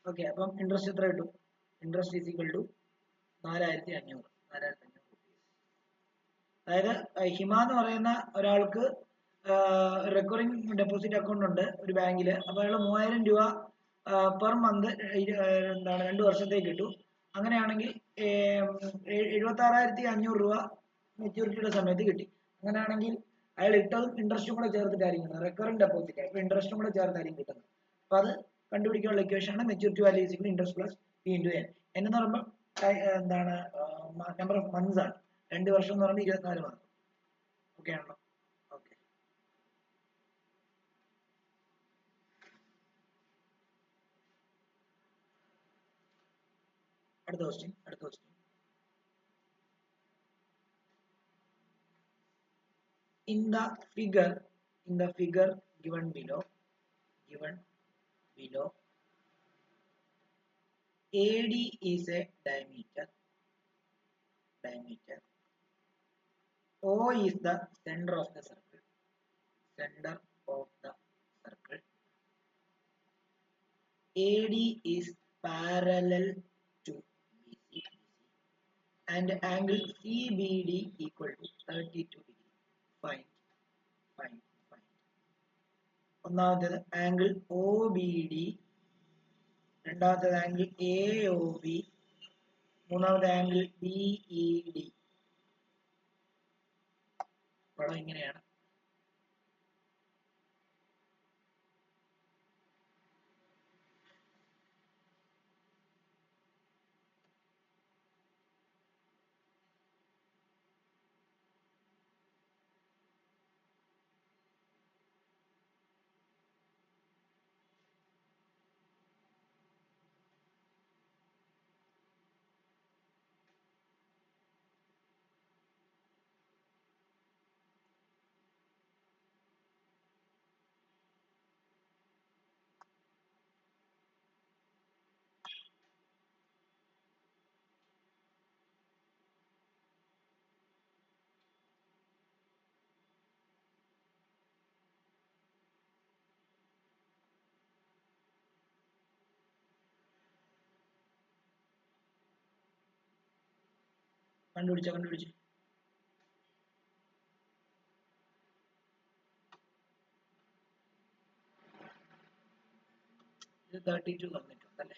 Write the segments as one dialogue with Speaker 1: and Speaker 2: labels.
Speaker 1: Okay, അപ്പം interest എത്ര കിട്ടും? Interest is equal to 4500. അതായത് ഹിമ എന്ന് പറയുന്ന ഒരാൾക്ക് റെക്കറിംഗ് ഡെപ്പോസിറ്റ് അക്കൗണ്ട് ഉണ്ട് ഒരു ബാങ്കിൽ. അപ്പോൾ അയാൾ 3000 രൂപ പെർ മന്ത് എന്താണ് 2 വർഷത്തേക്ക് കിട്ടും. അങ്ങനെയാണെങ്കിൽ 76,500 രൂപ മെച്യൂരിറ്റിയുടെ സമയത്ത് കിട്ടി. അങ്ങനെയാണെങ്കിൽ അയാൾ ഇട്ടതും ഇൻട്രസ്റ്റും കൂടെ ചേർത്തിട്ടായിരിക്കും കിട്ടുന്നത്. റെക്കറിംഗ് ഡെപ്പോസിറ്റ് അപ്പോൾ ഇൻട്രസ്റ്റും കൂടെ ചേർത്തായിരിക്കും കിട്ടുന്നത്. അപ്പോൾ അത് കണ്ടുപിടിക്കാനുള്ള ഇക്വേഷനാണ് maturity value is equal interest plus P into N. എന്ന് പറയുമ്പോൾ എന്താണ് നമ്പർ ഓഫ് മന്ത്സ് ആണ്. 2 വർഷം എന്ന് പറയുമ്പോൾ 24 മാസം. ഓക്കെ ആണല്ലോ? ഓക്കെ, അടുത്ത question. In the figure given below, AD is a diameter. O is the center of the circle. AD is parallel to BC and angle CBD equal to 32 degree. Find. ഒന്നാമത്തേത് angle OBD, രണ്ടാമത്തേത് angle AOB, മൂന്നാമത്തെ angle BED. പടം ഇങ്ങനെയാണ്. കണ്ടുപിടിച്ചു. ഇത് 32 തന്നിട്ടുണ്ടല്ലേ.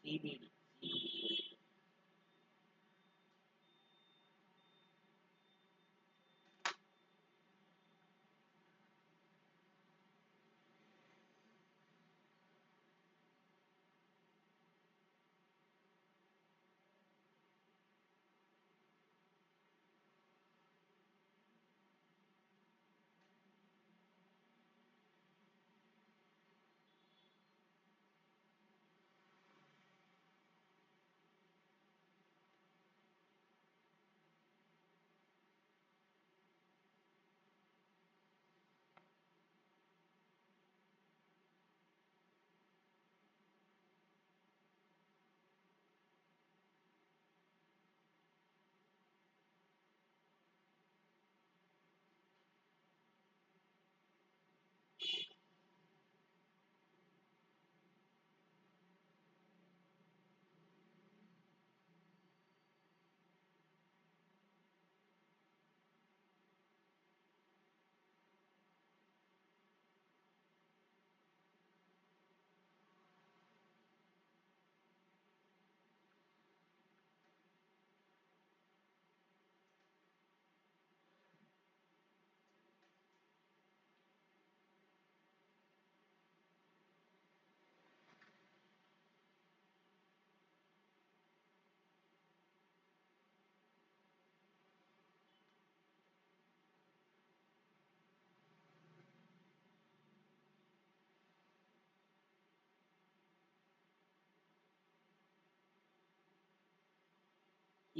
Speaker 1: CBD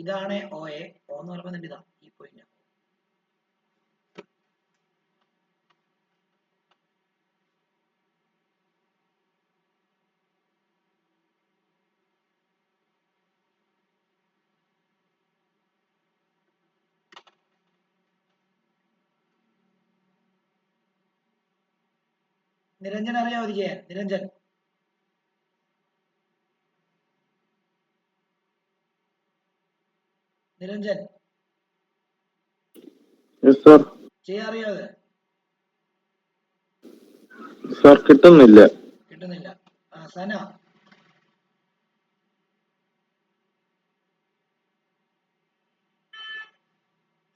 Speaker 1: ഇതാണ് OA. O എന്ന് പറയുമ്പോൾ ഇതാ ഈ പോയിന്റ്. നിരഞ്ജൻ അറിയാമോ ഇത് ചെയ്യാൻ? നിരഞ്ജൻ നിരഞ്ജൻ ചെയ്യാൻ അറിയാതെ?
Speaker 2: സാർ കിട്ടുന്നില്ല.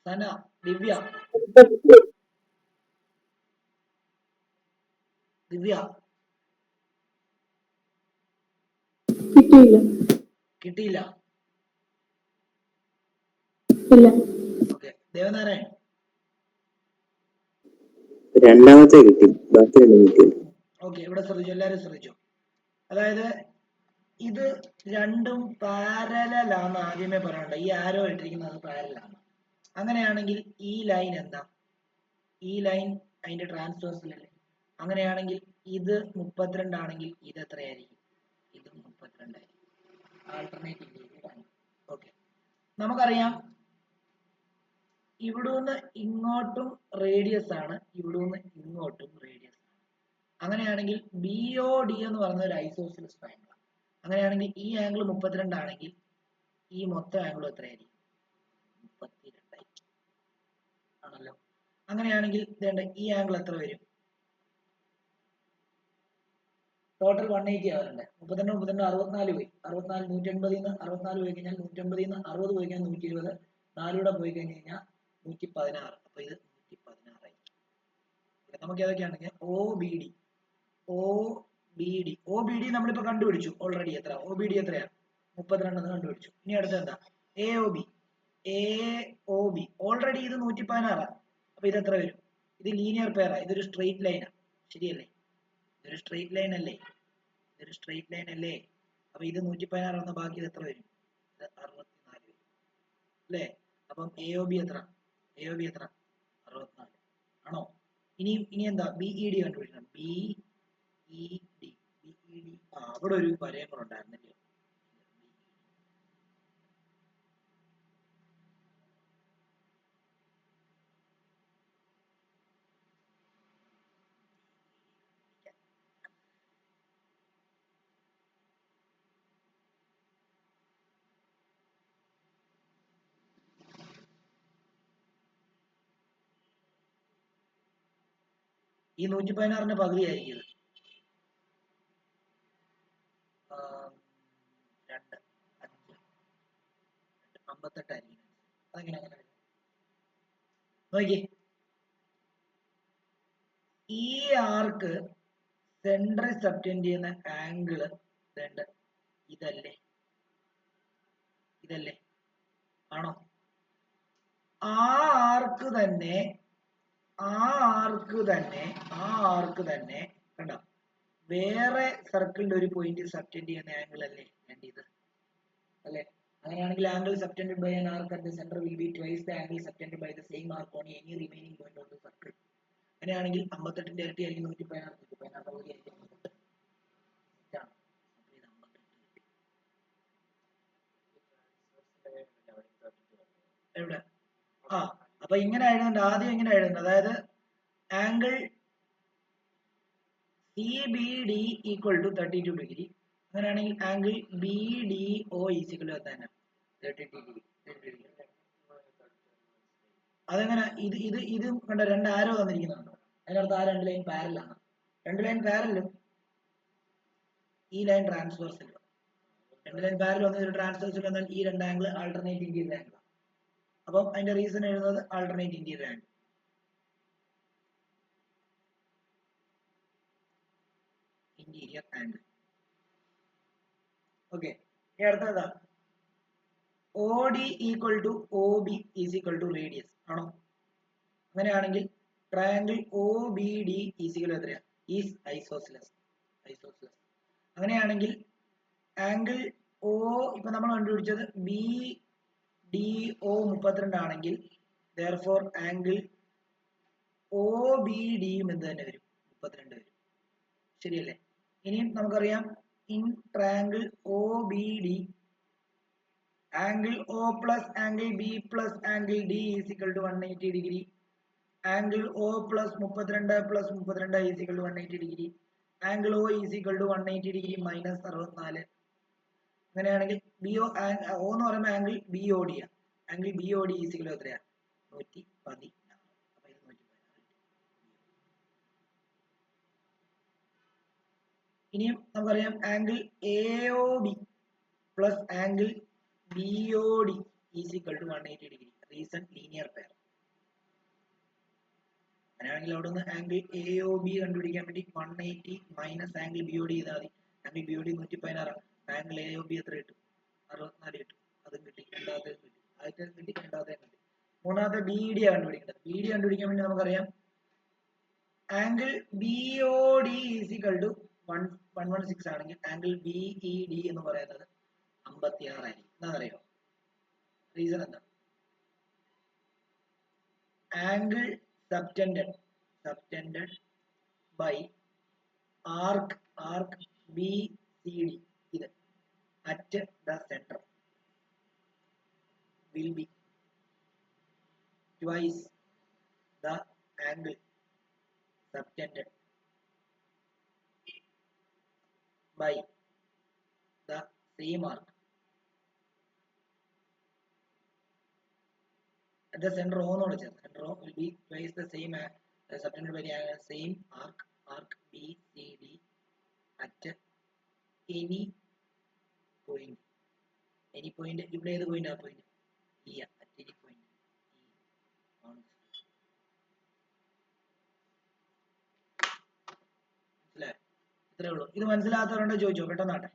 Speaker 1: സന ദിവ്യ കിട്ടിയില്ല. ഓക്കെ, ദേവനാരായൺ
Speaker 2: രണ്ടാമത്തെ കിട്ടി, ബാക്കി കിട്ടി.
Speaker 1: ഓക്കെ, ഇവിടെ ശ്രദ്ധിച്ചു, എല്ലാരും ശ്രദ്ധിച്ചു. അതായത് ഇത് രണ്ടും പാരലാന്ന് ആദ്യമേ പറയണ്ട. ഈ ആരോ ഇട്ടിരിക്കുന്നത് പാരലാണ്. അങ്ങനെയാണെങ്കിൽ ഈ ലൈൻ എന്താ? ഈ ലൈൻ അതിന്റെ ട്രാൻസ്വേഴ്സൽ അല്ലേ? അങ്ങനെയാണെങ്കിൽ ഇത് 32 ആണെങ്കിൽ ഇത് എത്രയായിരിക്കും? ഇത് 32 ആയിരിക്കും. ആൾട്ടർനേറ്റീവ് രീതിയിലാണ്. ഓക്കെ, നമുക്കറിയാം ഇവിടുന്ന് ഇങ്ങോട്ടും റേഡിയസ് ആണ്, ഇവിടുന്ന് ഇങ്ങോട്ടും റേഡിയസ് ആണ്. അങ്ങനെയാണെങ്കിൽ BOD എന്ന് പറയുന്ന ഒരു ഐസോസിലസ് ട്രയാങ്കിൾ. അങ്ങനെയാണെങ്കിൽ ഈ ആംഗിൾ 32 ആണെങ്കിൽ ഈ മൊത്തം ആംഗിൾ എത്രയായിരിക്കും? 32 ആയിരിക്കും ആണല്ലോ. അങ്ങനെയാണെങ്കിൽ ഈ ആംഗിൾ എത്ര വരും? ടോട്ടൽ 180 ആവരുണ്ട്. 32 64 പോയി. 64 180 64 പോയി കഴിഞ്ഞാൽ 180 60 പോയി കഴിഞ്ഞാൽ 120, 4 കൂടെ പോയി കഴിഞ്ഞ് കഴിഞ്ഞാൽ 116. അപ്പൊ ഇത് 116 ആയിരിക്കും. നമുക്ക് ഏതൊക്കെയാണെങ്കിൽ OBD നമ്മളിപ്പോ കണ്ടുപിടിച്ചു ഓൾറെഡി. എത്ര OBD എത്രയാ? 32 കണ്ടുപിടിച്ചു. ഇനി അടുത്ത എന്താ? AOB ഓൾറെഡി ഇത് 116. അപ്പൊ ഇത് എത്ര വരും? ഇത് ലീനിയർ പെയറാ, ഇതൊരു സ്ട്രെയിറ്റ് ലൈനാ, ശരിയല്ലേ? ഇതൊരു സ്ട്രെയിറ്റ് ലൈൻ അല്ലേ? അപ്പൊ ഇത് 116 വന്ന ബാക്കി ഇത് എത്ര വരും? ഇത് 64 വരും അല്ലേ? അപ്പം AOB എത്ര? 64 ആണോ? ഇനി എന്താ? BED കണ്ടുപിടിക്കണം. BED അവിടെ ഒരു വരയും കൂടെ ഉണ്ടായിരുന്നില്ലേ? ഈ 116ന്റെ പകുതി ആയിരിക്കും ഇത്. 2 5 58 ആയിരിക്കും. അതെങ്ങനെ അങ്ങനെ നോക്കിയേ, ഈ ആർക്ക് സെന്ററിൽ സബ്റ്റെൻഡ് ചെയ്യുന്ന ആംഗിള് ഇതല്ലേ? ആണോ? ആ ആർക്ക് തന്നെ കണ്ടോ, വേറെ സർക്കിളിന്റെ ഒരു പോയിന്റ് സബ്റ്റെൻഡ് ചെയ്യുന്ന ആംഗിൾ അല്ലേ ഇത് അല്ലേ? അങ്ങനെയാണെങ്കിൽ angle subtended by an arc at the center will be twice the angle subtended by the same arc on any remaining point of the circle. അങ്ങനെയാണെങ്കിൽ 58ന്റെ ഇരട്ടി ആയിരിക്കും 116 പകുതി ആയിരിക്കും 58. എവിടെ? അപ്പൊ ഇങ്ങനെ എഴുതണ്ട, ആദ്യം ഇങ്ങനെ എഴുതണ്ട. അതായത് angle CBD equal to 32 degree. അങ്ങനെയാണെങ്കിൽ ആംഗിൾ BDO ഈക്വൽ ടു തന്നെ 32 ഡിഗ്രി. അതെങ്ങനെ? ഇത് കണ്ട, രണ്ട് ആരോ തന്നിരിക്കുന്നുണ്ടോ? അതിനർത്ഥം ആ രണ്ട് ലൈൻ പാരലാണ്. രണ്ട് ലൈൻ പാരലും ഈ ലൈൻ ട്രാൻസ്വേഴ്സൽ. രണ്ട് ലൈൻ പാരൽ വന്ന ഒരു ട്രാൻസ്വേഴ്സൽ വന്നാൽ ഈ രണ്ട് ആംഗിൾ ആൾട്ടർനേറ്റ് ഇന്റീരിയർ ആംഗിൾ. അപ്പം അതിന്റെ റീസൺ എഴുതുന്നത് ആൾട്ടർനേറ്റ് ഇന്റീരിയർ ആംഗിൾ. ഓക്കെ, അടുത്തതാ OD equal to OB is equal to radius ആണോ? അങ്ങനെയാണെങ്കിൽ ട്രയാങ്കിൾ OBD ഈസ് ഈക്വൽ എത്രയാ? Is isosceles. അങ്ങനെയാണെങ്കിൽ ആംഗിൾ O ഇപ്പൊ നമ്മൾ കണ്ടുപിടിച്ചത് BDO 32 ആണെങ്കിൽ therefore ആംഗിൾ OBD യും എന്ത് തന്നെ വരും? 32 വരും, ശരിയല്ലേ? ഇനിയും നമുക്കറിയാം in triangle OBD angle O plus angle B plus angle D is equal to 180 degree. Angle O plus 32 plus 32 is equal to 180 degree. Angle O is equal to 180 degree minus 64. അങ്ങനെയാണെങ്കിൽ O എന്ന് പറയുമ്പോൾ angle BOD ആണ്. Angle B O D is equal എത്രയാ 116. അപ്പൊ ഇത് 116. ഇനിയും നമുക്കറിയാം angle A O B plus angle B O D is equal to 180 degree. Reason linear pair. അങ്ങനെയാണെങ്കിൽ അവിടെ നിന്ന് ആംഗിൾ എ ഒ ബി കണ്ടുപിടിക്കാൻ വേണ്ടി 180 minus angle B O D ചെയ്താൽ മതി. Angle B O D 116. Angle A O B എത്ര കിട്ടും? 64 കിട്ടും. അതും കിട്ടി. രണ്ടാമത്തെ കിട്ടി. ആദ്യത്തെ കിട്ടി. രണ്ടാമത്തെ കിട്ടി. മൂന്നാമത്തെ ബി ഡി ആണ് കണ്ടുപിടിക്കേണ്ടത്. ബി ഡി കണ്ടുപിടിക്കാൻ വേണ്ടി നമുക്കറിയാം angle B O D is equal to 116 ആണെങ്കിൽ ആംഗിൾ ബി ഇ ഡി എന്ന് പറയുന്നത് 56 ആയിരിക്കും. എന്താണെന്നറിയോ? റീസൺ എന്താ? Angle subtended by arc BCD ഇത് at the center will be twice the angle subtended by the same arc at the center O നോട് ചേർന്ന് center O will be twice the same subtended by the same arc BCD at any point. ഇവിടെ ഏത് point? ആ point E at any point E on. മനസ്സിലായോ? ഇത്രേ ഉള്ളൂ. ഇത് മനസ്സിലാത്തവരുണ്ടോ ചോദിച്ചോ, പെട്ടെന്നാട്ടെ.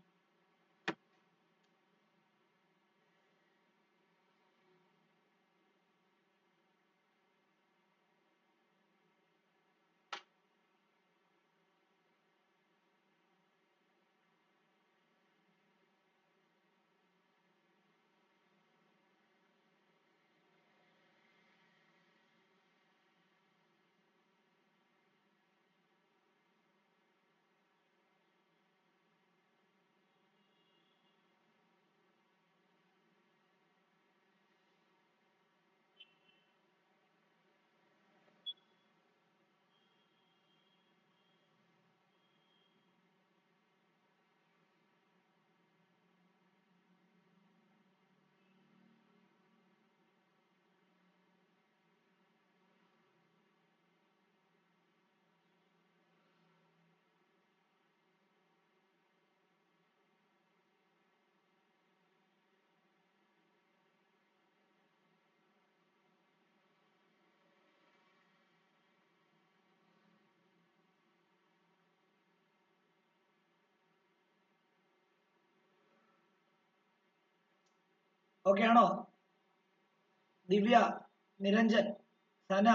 Speaker 1: ഓക്കെ ആണോ? Divya, Niranjan, Sana,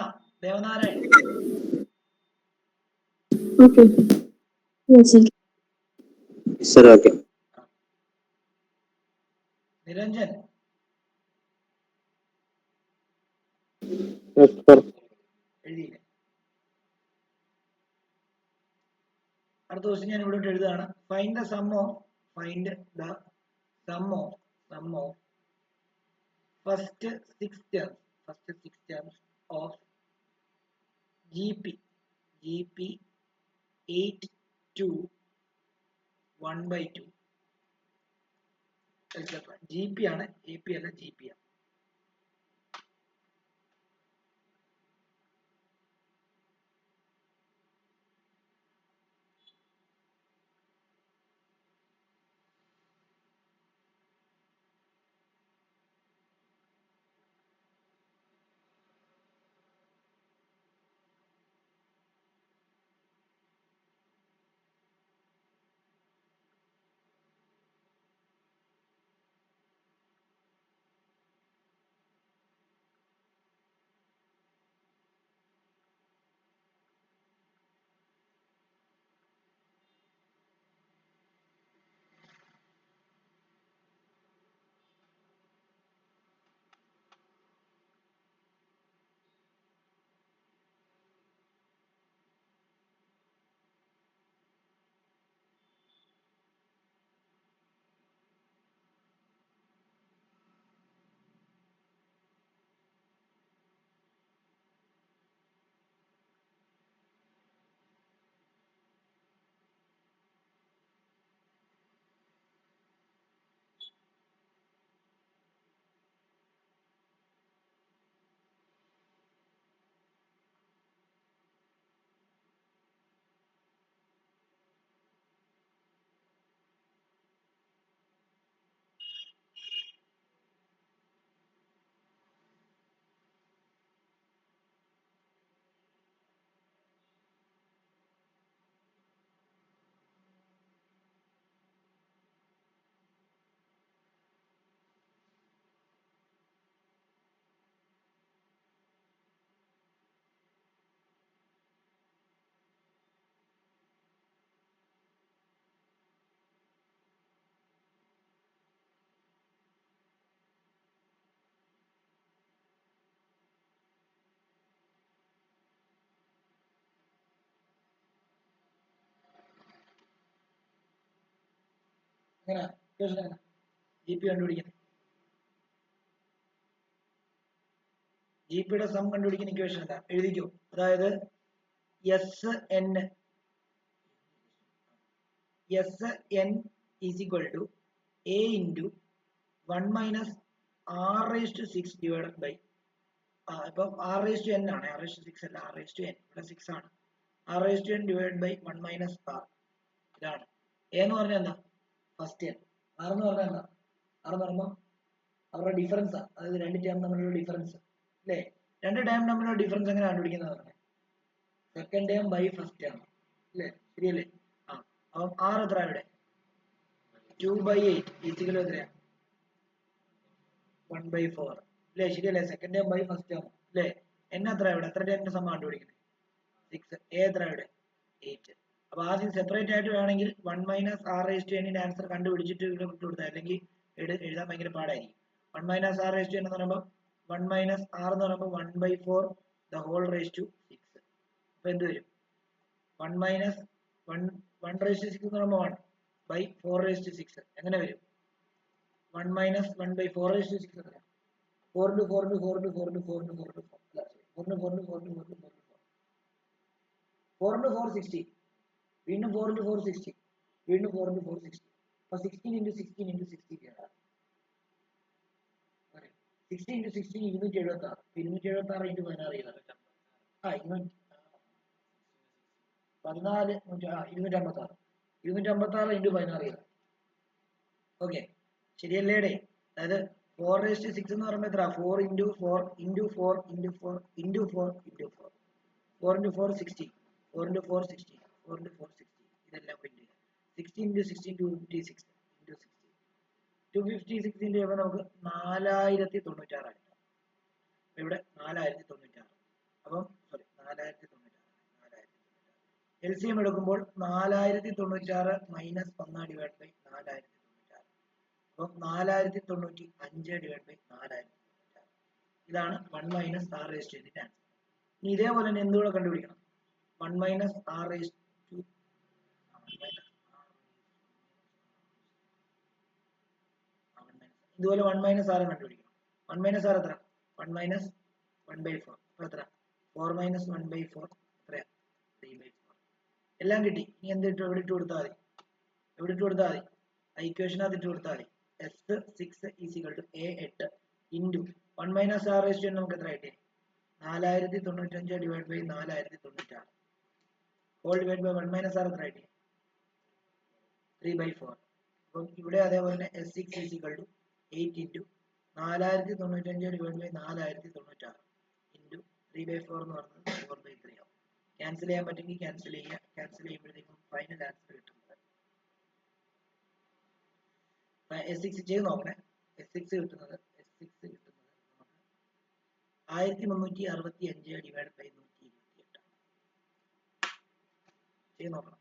Speaker 1: Devanarayan.
Speaker 3: Okay. Yes, sir.
Speaker 2: Sir okay.
Speaker 1: Niranjan എഴുതിയില്ലേ? അടുത്ത ദിവസം ഞാൻ ഇവിടെ എഴുതുകയാണ്. Find the sum of first six terms of GP 8 to 1/2 etc. GP ആണ്, AP അല്ല, GP ആണ്. എങ്ങനെ ഇക്വേഷൻ എങ്ങനെ GP കണ്ടുപിടിക്കുന്നത്? GP യുടെ സം കണ്ടുപിടിക്കുന്ന ഇക്വേഷൻ എന്താ? എഴുതിക്കോ. അതായത് SN is equal to A into 1 minus R raised to 6 divided by ഇപ്പം R raised to N ആണ്, R raised to 6 അല്ല, R raised to N, ഇവിടെ 6 ആണ്. R raised to N divided by 1 minus R. ഇതാണ് A എന്ന് പറഞ്ഞാൽ എന്താ? First N. R എന്ന് പറഞ്ഞാൽ എന്താ? R എന്ന് പറയുമ്പോൾ അവരുടെ ഡിഫറൻസ്, അതായത് രണ്ട് ടേം തമ്മിലുള്ള ഡിഫറൻസ് അല്ലേ? രണ്ട് ടേം തമ്മിലുള്ള ഡിഫറൻസ് എങ്ങനെ കണ്ടുപിടിക്കുന്നത്? Second term by first term അല്ലേ? ശരിയല്ലേ? അപ്പം R എത്ര ഇവിടെ? 2/8 ഈക്വൽ എത്രയാ? 1/4 അല്ലേ? ശരിയല്ലേ? Second term by first term അല്ലേ? N എത്ര ഇവിടെ? എത്ര ടേമിന്റെ സമയം കണ്ടുപിടിക്കുന്നത്? 6. A എത്ര ഇവിടെ? 8. അപ്പൊ ആദ്യം സെപ്പറേറ്റ് ആയിട്ട് വേണമെങ്കിൽ 1 minus R raised to N ന്റെ ആൻസർ കണ്ടുപിടിച്ചിട്ട് ഇവിടെ വിട്ടു കൊടുത്താൽ, അല്ലെങ്കിൽ എഴുതാൻ ഭയങ്കര പാടായിരിക്കും. 1 minus R raised to N എന്ന് പറയുമ്പോൾ 1 മൈനസ് R എന്ന് പറയുമ്പോൾ 1/4 the whole raised to 6. അപ്പൊ എന്ത് വരും? 1 മൈനസ് 1 raised to 6 എന്ന് പറയുമ്പോൾ 1 by 4 raised to 6 എങ്ങനെ വരും? 1 മൈനസ് 1/4 raised to 6 എത്ര? 4 into 4 into 4 into 4 into 4 into 4 into 4 അല്ല, 4 into 4 into 4 into 4 into 4 into 4 into 4 60, വീണ്ടും 4 into 4 60, വീണ്ടും 4 into 4 60. അപ്പൊ 16 into 16 into 60 ആണ്. 60 into 16 276. 276 into 16 ചെയ്താൽ 256 256 into 16 ചെയ്താൽ ഓക്കെ ശരിയല്ലേടെ? അതായത് 4 raised to 6 എന്ന് പറയുമ്പോൾ എത്ര? 4 into 4 into 4 into 4 into 4 into 4 4 into 4 60, 4 into 4 60, 4 into 4 60, ഇതെല്ലാം പ്രിന്റ് ചെയ്യാം. 16 into 16 256 into 60, 256 into ചെയ്യുമ്പോൾ നമുക്ക് 4096 ആയിട്ട് ഇവിടെ 4096. അപ്പം സോറി 4096 LCM എടുക്കുമ്പോൾ 4096 മൈനസ് 1 ഡിവൈഡ് ബൈ 4096. അപ്പം 4095 ഡിവൈഡ് ബൈ 4096. ഇതാണ് 1 minus R raised to N ന്റെ ആൻസർ. ഇനി ഇതേപോലെ തന്നെ എന്തുകൂടെ കണ്ടുപിടിക്കണം? 1 മൈനസ് R raised to ഇതുപോലെ 1 മൈനസ് R കണ്ടുപിടിക്കണം. 1 മൈനസ് R എത്ര? 1 മൈനസ് 1/4 അപ്പൊ എത്ര? 4 മൈനസ് 1/4 എത്രയാ? 3/4. എല്ലാം കിട്ടി. ഇനി എന്ത് ഇട്ടു? എവിടെ ഇട്ട് കൊടുത്താൽ മതി? എവിടെ ഇട്ട് കൊടുത്താൽ മതി? ഇക്വേഷനകത്ത് ഇട്ട് കൊടുത്താൽ മതി. S6 is equal to A8 into 1 minus R raised to N നമുക്ക് എത്ര കിട്ടി? 4095 divide by 4096 whole divide by 1 minus R എത്ര കിട്ടി? 3/4. അപ്പം ഇവിടെ അതേപോലെ തന്നെ S6 is equal to 8 into 4095 divide by 4096 into 3/4 എന്ന് പറയുന്നത് 4/3 ആവും. ക്യാൻസൽ ചെയ്യാൻ പറ്റുമെങ്കിൽ ക്യാൻസൽ ചെയ്യുക. ക്യാൻസൽ ചെയ്യുമ്പോഴത്തേക്കും ഫൈനൽ ആൻസർ കിട്ടുന്നത് S6 ചെയ്ത് നോക്കണേ. S6 കിട്ടുന്നത് നമുക്ക് 1365 ഡിവൈഡ് ബൈ 128 ആണ്. ചെയ്ത് നോക്കണം.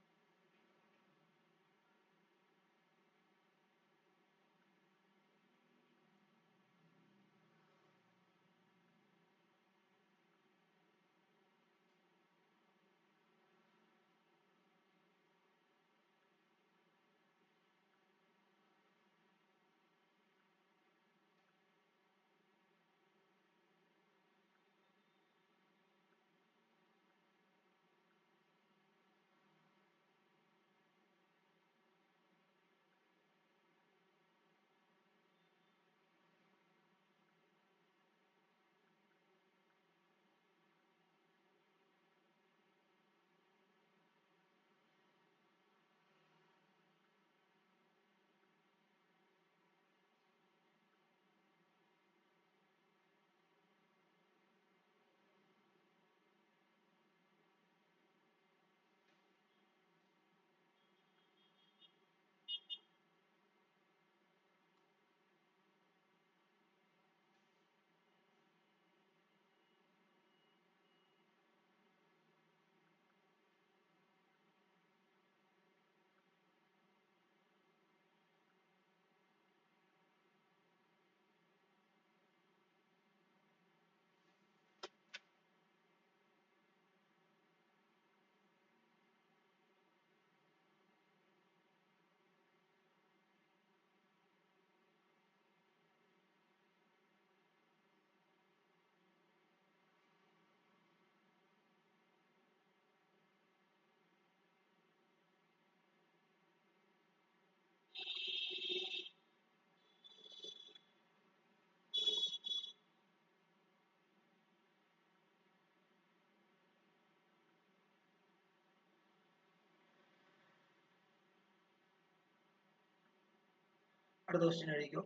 Speaker 1: അടുത്ത ക്വസ്റ്റ്യൻ എഴുതിക്കോ.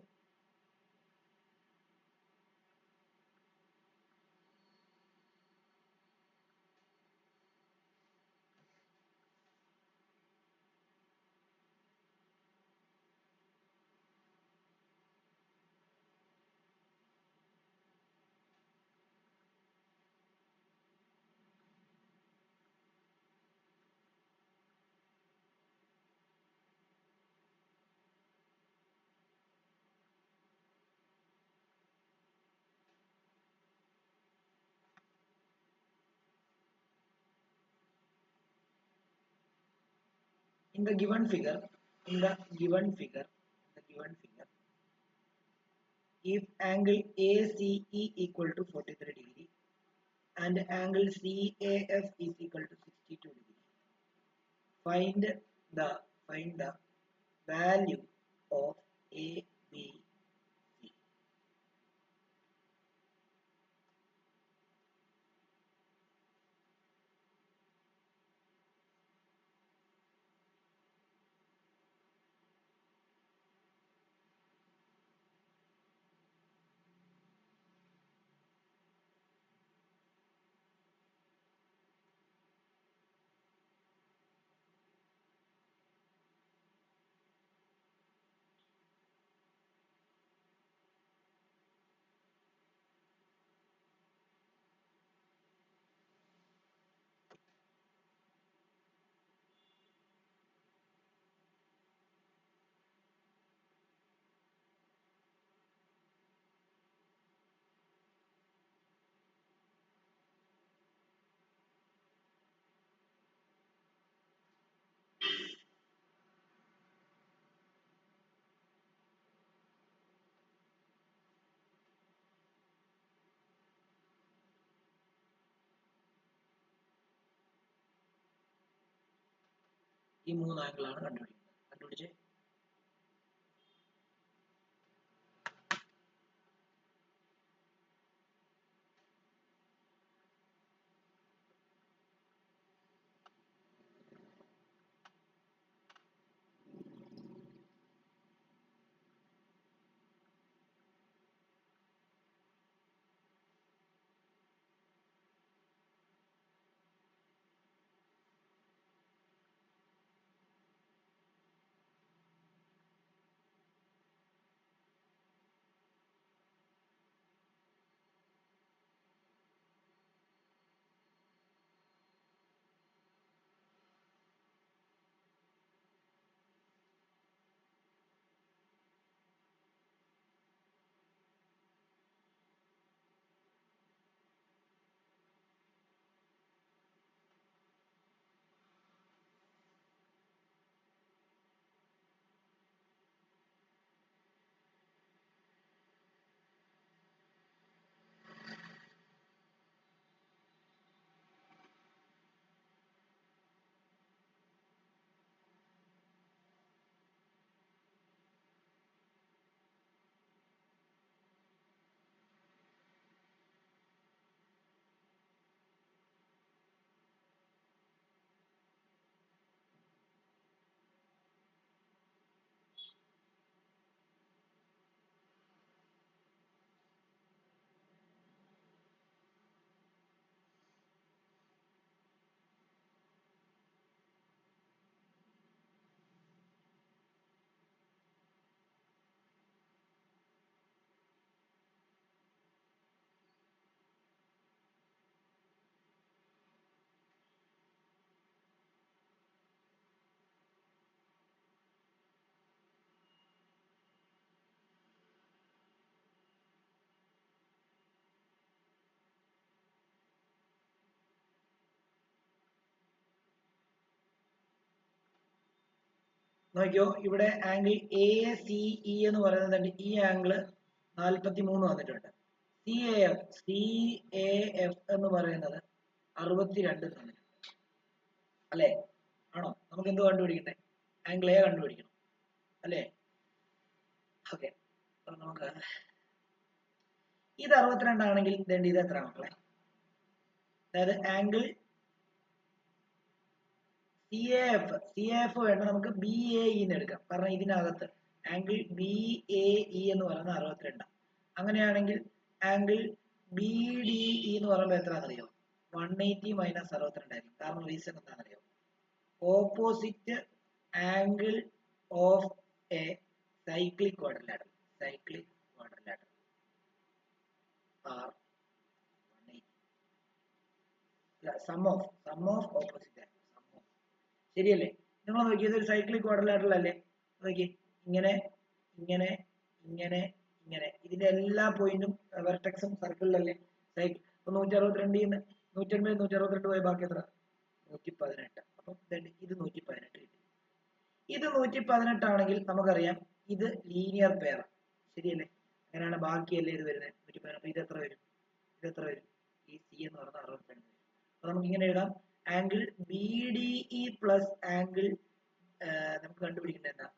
Speaker 1: In the given figure, if angle ACE equal to 43 degree and angle CAF is equal to 62 degree, find the value of A, B, C. ഈ മൂന്ന് ആംഗിളാണ് കണ്ടുപിടിക്കുന്നത്. കണ്ടുപിടിച്ചേ. നോക്കിയോ, ഇവിടെ ആംഗിൾ ACE എന്ന് പറയുന്നത് ഈ ആംഗിള് 43 വന്നിട്ടുണ്ട്. CAF എന്ന് പറയുന്നത് 62 തന്നിട്ടുണ്ട്. അല്ലേ? ആണോ? നമുക്ക് എന്ത് കണ്ടുപിടിക്കണ്ടേ? ആംഗിൾ A കണ്ടുപിടിക്കണം അല്ലേ? ഓക്കെ, നമുക്ക് ഇത് 62 ആണെങ്കിൽ ഇത് എത്ര മക്കളെ? അതായത് ആംഗിൾ CAF വേണ്ട, നമുക്ക് BAE എന്ന് എടുക്കാം. കാരണം ഇതിനകത്ത് ആംഗിൾ ബി എ ഇ എന്ന് പറയുന്നത് 62. അങ്ങനെയാണെങ്കിൽ ആംഗിൾ ബി ഡി ഇ എന്ന് പറയുമ്പോൾ എത്രയാണെന്നറിയോ? 180 മൈനസ് 62 ആയിരിക്കും. കാരണം റീസൺ എന്താണെന്നറിയോ? Opposite angle of a cyclic quadrilateral are 180. Sum of opposite angle. ശരിയല്ലേ? നിങ്ങൾ നോക്കിയത് ഒരു സൈക്ലിക് ക്വാഡ്രിലാറ്ററൽ അല്ലേ? നോക്കി ഇങ്ങനെ ഇങ്ങനെ ഇങ്ങനെ ഇങ്ങനെ ഇതിന്റെ എല്ലാ പോയിന്റും വെർട്ടെക്സും സർക്കിളിലല്ലേ? സൈക്കിൾ. അപ്പൊ 162 180 162 പോയി ബാക്കി എത്ര? 118. അപ്പം ഇത് 118 കിട്ടി. ഇത് 118 ആണെങ്കിൽ നമുക്കറിയാം ഇത് ലീനിയർ പെയർ. ശരിയല്ലേ? അങ്ങനെയാണ് ബാക്കിയല്ലേ ഇത് വരുന്നത് 118. അപ്പൊ ഇത് എത്ര വരും? ഈ സി എന്ന് പറഞ്ഞാൽ 62 വരും. അപ്പൊ നമുക്ക് ഇങ്ങനെ എഴുതാം, angle B D E plus angle നമുക്ക് കണ്ടുപിടിക്കേണ്ടത് എന്താ?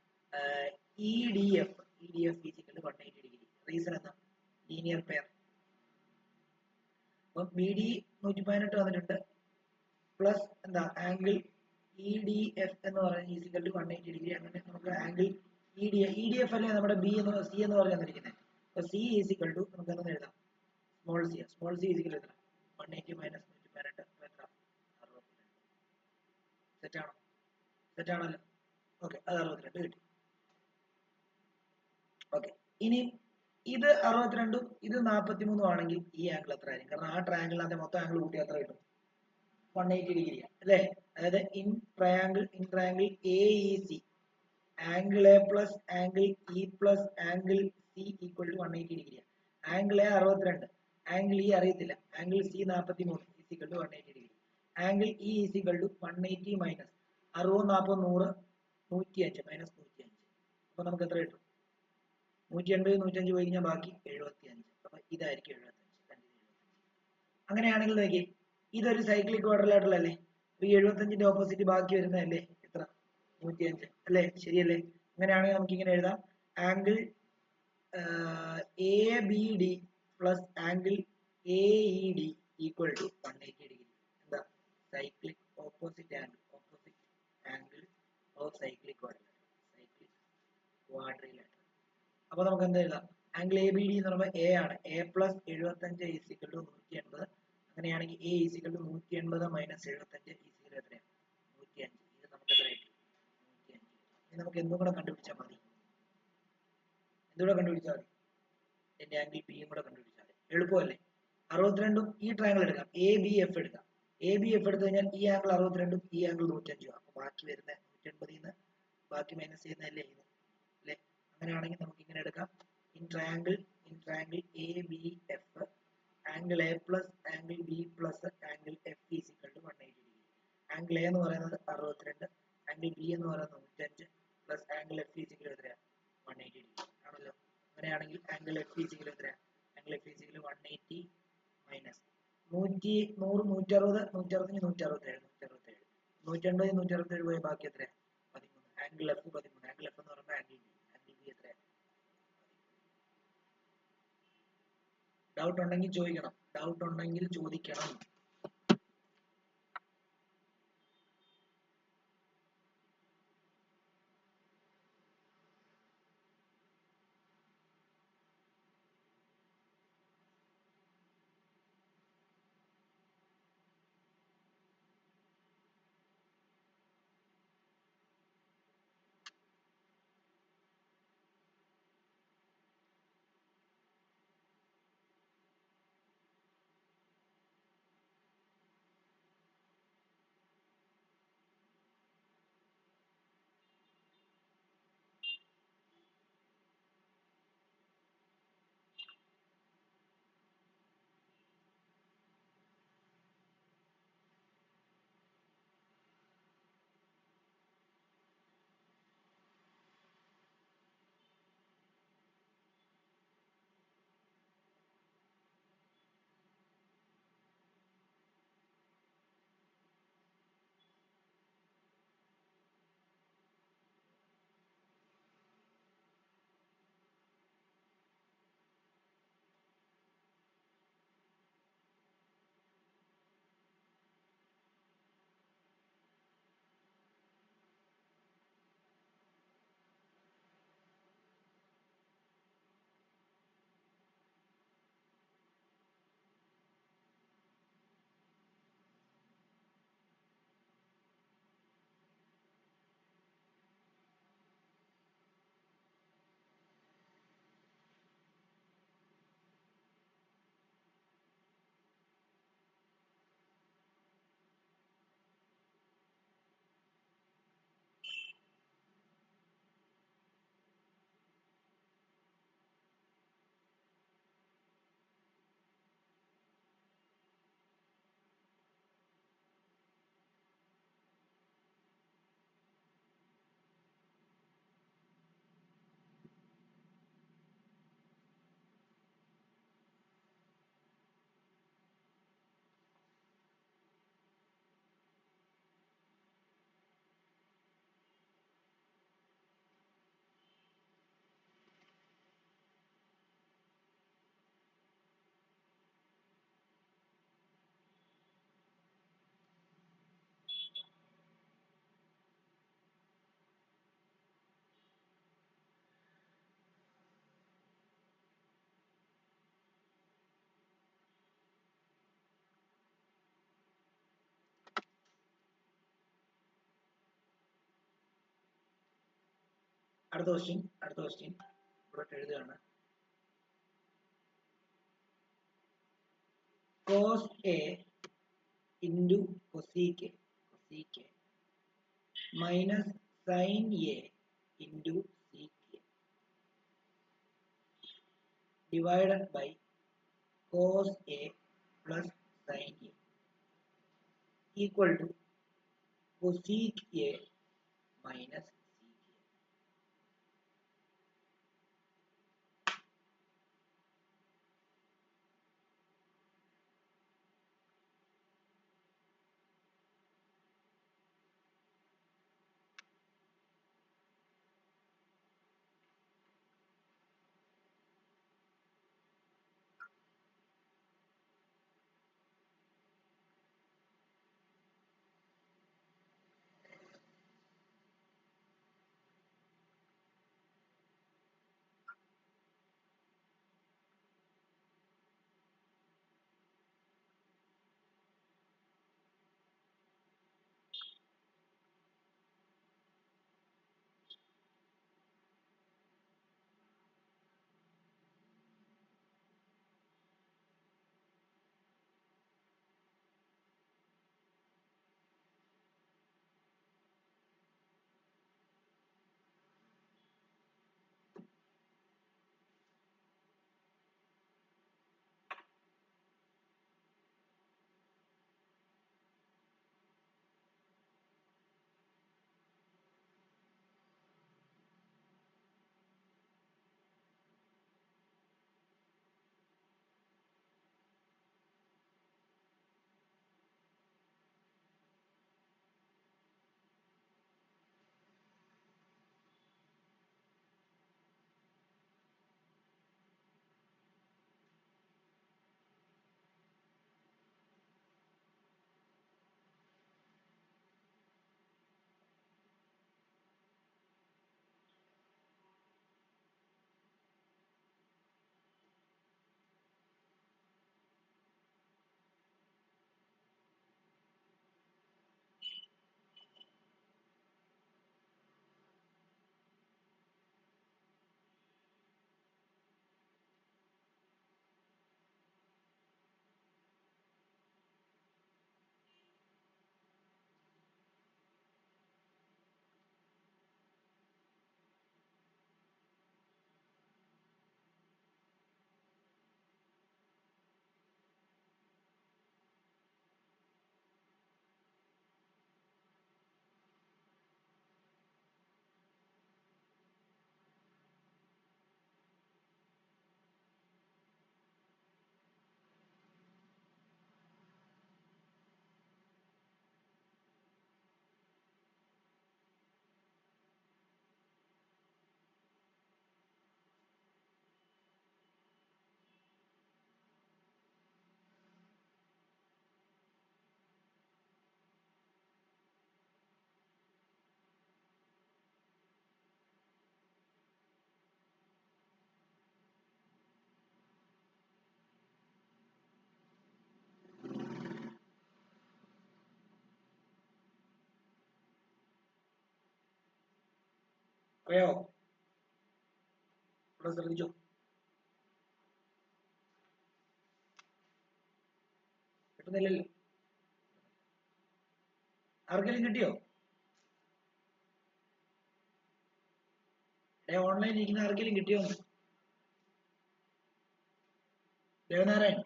Speaker 1: E D F equal to 180 degree. Reason എന്താ? Linear pair. അപ്പം ബി ഡി 118 വന്നിട്ടുണ്ട്, പ്ലസ് എന്താ ആംഗിൾ ഇ ഡി എഫ് എന്ന് പറയുന്നത് ഈക്വൽ ടു 180 ഡിഗ്രി. അങ്ങനെ നമുക്ക് ആംഗിൾ ഇ ഡി എഫ് അല്ലേ നമ്മുടെ സി എന്ന് പറഞ്ഞു തന്നിരിക്കുന്നത്. അപ്പൊ സി ഈക്വൽ ടു നമുക്ക് എന്തെന്ന് എഴുതാം? സ്മോൾ സി ഈക്വൽ എത്ര? 180 മൈനസ് 118 എത്ര? 62. സെറ്റാണല്ലോ? ഓക്കെ, അത് 62 കിട്ടി. ഓക്കെ, ഇനി ഇത് 62ഉം ഇത് 43 ആണെങ്കിൽ ഈ ആംഗിൾ എത്ര ആയിരിക്കും? കാരണം ആ ട്രയാംഗിളിനകത്തെ മൊത്തം ആംഗിൾ കൂട്ടി എത്ര കിട്ടും? 180 ഡിഗ്രിയാണ് അല്ലേ? അതായത് in triangle A E C angle A plus angle E plus angle C equal to 180 ഡിഗ്രിയാണ്. ആംഗിൾ എ 62, ആംഗിൾ ഇ അറിയത്തില്ല, angle C 43 equal to 180 degree. Angle E equal to 180 minus 60 40 100 105 minus 105. അപ്പൊ നമുക്ക് എത്ര കിട്ടും? 180 105 പോയി കഴിഞ്ഞാൽ ബാക്കി 75. അപ്പൊ ഇതായിരിക്കും 75. അങ്ങനെയാണെങ്കിൽ നോക്കി ഇതൊരു സൈക്ലിക് ക്വാഡ്രിലാറ്ററൽ അല്ലേ? അപ്പൊ ഈ 75ന്റെ ഓപ്പോസിറ്റ് ബാക്കി വരുന്നതല്ലേ എത്ര? 105 അല്ലേ? ശരിയല്ലേ? അങ്ങനെയാണെങ്കിൽ നമുക്ക് ഇങ്ങനെ എഴുതാം, angle A B D plus angle A E D equal to 180 degree. എന്താ? Cyclic opposite angle of cyclic quadrilateral. അപ്പൊ നമുക്ക് എന്താ എഴുതാം? ആംഗിൾ എ ബി ഡി എന്ന് പറയുമ്പോൾ എ ആണ്. A plus 75 equal to 180. അങ്ങനെയാണെങ്കിൽ A equal to 180 minus 75 equal എത്രയാണ്? 105. ഇത് നമുക്ക് എത്ര കിട്ടി? 105. ഇനി നമുക്ക് എന്തും കൂടെ കണ്ടുപിടിച്ചാൽ മതി. എന്റെ ആംഗിൾ ബിയും കൂടെ കണ്ടുപിടിച്ചാൽ മതി. എളുപ്പമല്ലേ? 62ഉം ഈ ട്രയാംഗിൾ എടുക്കാം, എ ബി എഫ് എടുക്കാം. എ ബി എഫ് എടുത്തു കഴിഞ്ഞാൽ ഈ ആംഗിൾ 62ഉം ഈ ആംഗിൾ 105. അപ്പൊ ബാക്കി വരുന്ന 180 നിന്ന് ബാക്കി മൈനസ് ചെയ്യുന്നതല്ലേ ഇത് അല്ലേ? അങ്ങനെയാണെങ്കിൽ നമുക്ക് ഇങ്ങനെ എടുക്കാം, in triangle A B F angle A plus angle B plus angle F equal to 180 degree. Angle A എന്ന് പറയുന്നത് 62, ആംഗിൾ ബി എന്ന് പറയുന്നത് 105 പ്ലസ് ആംഗിൾ എഫ് ഈക്വൽ എത്രയാണ്? 180 ഡിഗ്രി ആണല്ലോ. അങ്ങനെയാണെങ്കിൽ ആംഗിൾ എഫ് ഈക്വൽ എത്രയാണ്? ആംഗിൾ എഫ് ഈക്വൽ 180 മൈനസ് 100 160 165 167 180 167 പോയി ബാക്കി എത്രയാണ്? 13. Angle F 13. ആംഗിൾ എഫ് എന്ന് പറയുമ്പോൾ ആംഗിൾ ബി എത്രയാണ്? ഡൗട്ട് ഉണ്ടെങ്കിൽ ചോദിക്കണം. അടുത്ത ക്വസ്റ്റ്യൻ ഇവിടെ എഴുതുകയാണ്. cos A into cosec A minus sin A into sec A divided by cos A plus sin A equal to cosec A minus sec A. അറിയാവോ? ഇവിടെ ശ്രദ്ധിച്ചോ? കിട്ടുന്നില്ലല്ലോ. ആർക്കെങ്കിലും കിട്ടിയോ? ഓൺലൈനിൽ ഇരിക്കുന്ന ആർക്കെങ്കിലും കിട്ടിയോ? Devanarayan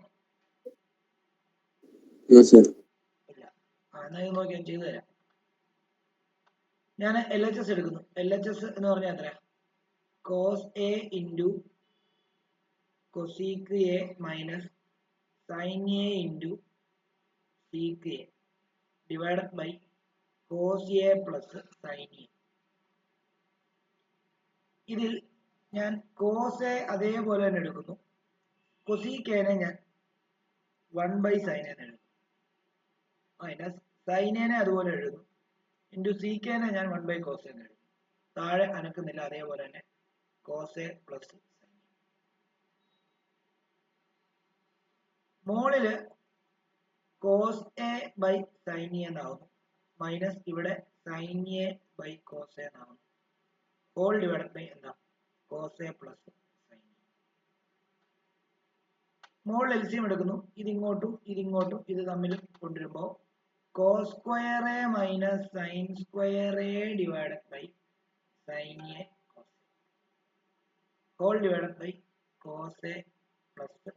Speaker 2: Yes, sir.
Speaker 1: ഇല്ല. എന്നാ ഇത് നോക്കി ഞാൻ ചെയ്തു തരാം. ഞാൻ LHS എടുക്കുന്നു. LHS എന്ന് പറഞ്ഞാൽ എത്രയാ? Cos A into cosec A minus sine A into sec A divided by cos A plus sine A. ഇതിൽ ഞാൻ കോസ് എ അതേപോലെ തന്നെ എടുക്കുന്നു. കൊസീക് എനെ ഞാൻ 1/sin എന്ന് എഴുതും. മൈനസ് സൈൻ എനെ അതുപോലെ എഴുതും. ഇൻറ്റു സീക് എനെ ഞാൻ 1/cos എന്ന് എഴുതും. താഴെ അനക്കുന്നില്ല, അതേപോലെ തന്നെ cos A plus sine A. മോളില് cos A by sine A എന്നാവുന്നു. മൈനസ് ഇവിടെ sine A by cos A എന്നാവുന്നു. ഹോൾ ഡിവൈഡ് ബൈ എന്താ cos A plus sine A. മോൾ എൽസിയം എടുക്കുന്നു, ഇതിങ്ങോട്ടും ഇത് തമ്മിൽ കൊണ്ടുവരുമ്പോൾ cos square A minus sine square A divide by sine A cos whole divide by cos A plus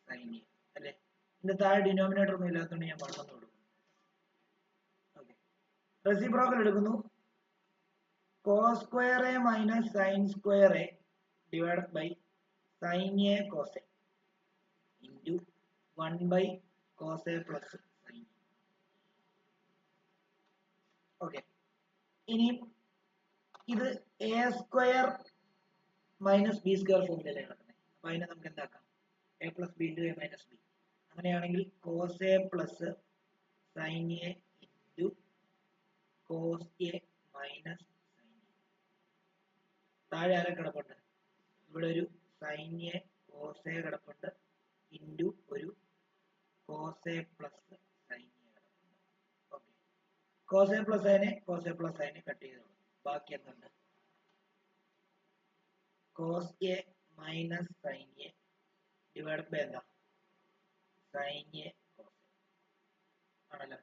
Speaker 1: sine A അല്ലേ. ഇതിന്റെ താഴെ ഡിനോമിനേറ്റർ ഒന്നും ഇല്ലാത്തതുകൊണ്ട് ഞാൻ പറഞ്ഞു കൊടുക്കും. ഓക്കെ, റെസിപ്രോക്കൽ എടുക്കുന്നു, cos square A minus sine square A divide by sine A cos A into 1 by cos A plus sine. Okay, ഇനി ഇത് A square minus B square ഫോമിലല്ലേ കിടക്കുന്നത്. അപ്പൊ അതിനെ നമുക്ക് എന്താക്കാം, A plus B into A minus B. അങ്ങനെയാണെങ്കിൽ cos A plus sine A into cos A minus sine A. താഴെ ആരെ കിടപ്പുണ്ട്, ഇവിടെ ഒരു സൈൻ എ കോസ് എ കിടപ്പുണ്ട് ഇൻറ്റു ഒരു cos A plus sine A കിടപ്പുണ്ട്. ഓക്കെ, കോസ് എ പ്ലസ് അതിനെ കട്ട് ചെയ്ത് കൊടുക്കും. ബാക്കി എന്തുണ്ട്, cos A minus sine A divide by എന്താ സൈൻ എ കോസ് എ ആണല്ലോ.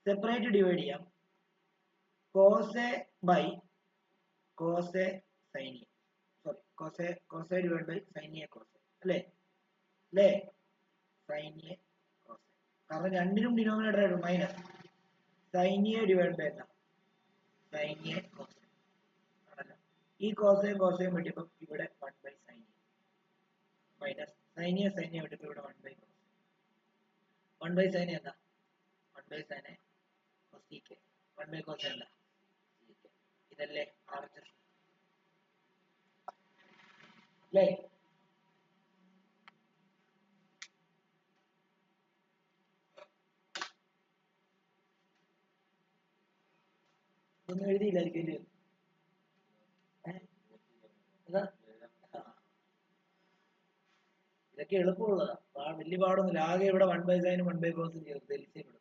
Speaker 1: സെപ്പറേറ്റ് ഡിവൈഡ് ചെയ്യാം, cos A by cos A sine A, sorry cos A divide by sine A cos A അല്ലേ sine A cos A. കാരണം രണ്ടിനും denominator ആയിട്ട് minus sine A divide by എന്താ sine A cos A ആണല്ലോ. ഈ cos A വെട്ടിയപ്പോൾ ഇവിടെ 1 by sine A minus sine A വെട്ടിയപ്പോൾ ഇവിടെ 1 by cos A. 1 by sine A എന്താ 1 by sine A cosec, 1 by cos A എന്താ sec. ഇതല്ലേ ആർച്ചർ അല്ലേ. ഇതൊന്നും എഴുതിയില്ലായിരിക്കും ഇതൊക്കെ എളുപ്പമുള്ളതാ, വലിയ പാടൊന്നുമില്ല. ആകെ ഇവിടെ 1 ബൈ സൈനും 1 ബൈ കോസും ചേർത്ത് എൽസിയം എടുക്കും.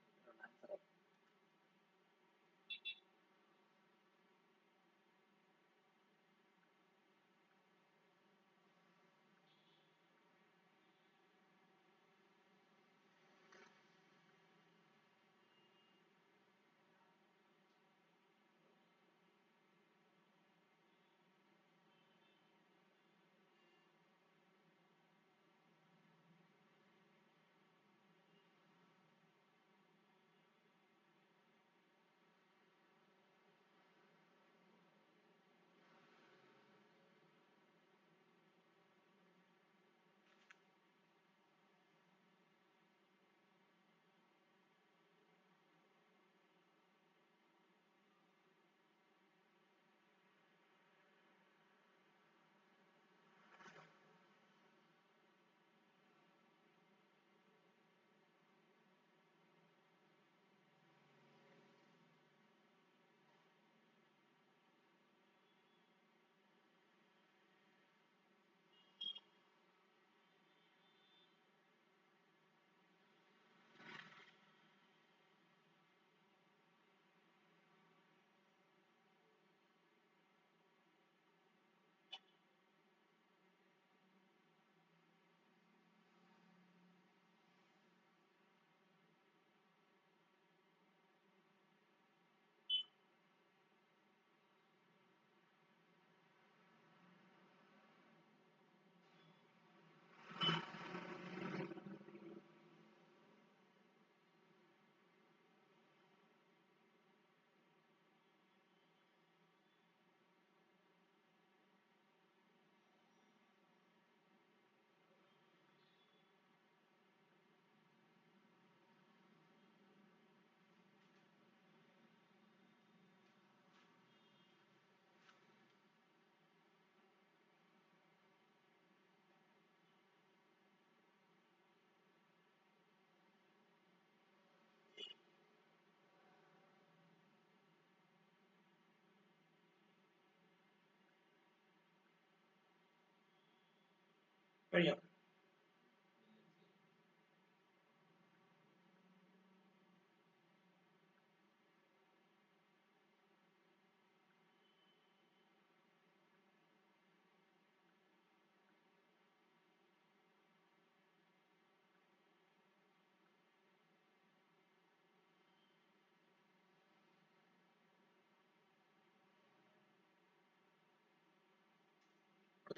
Speaker 1: കഴിയോ?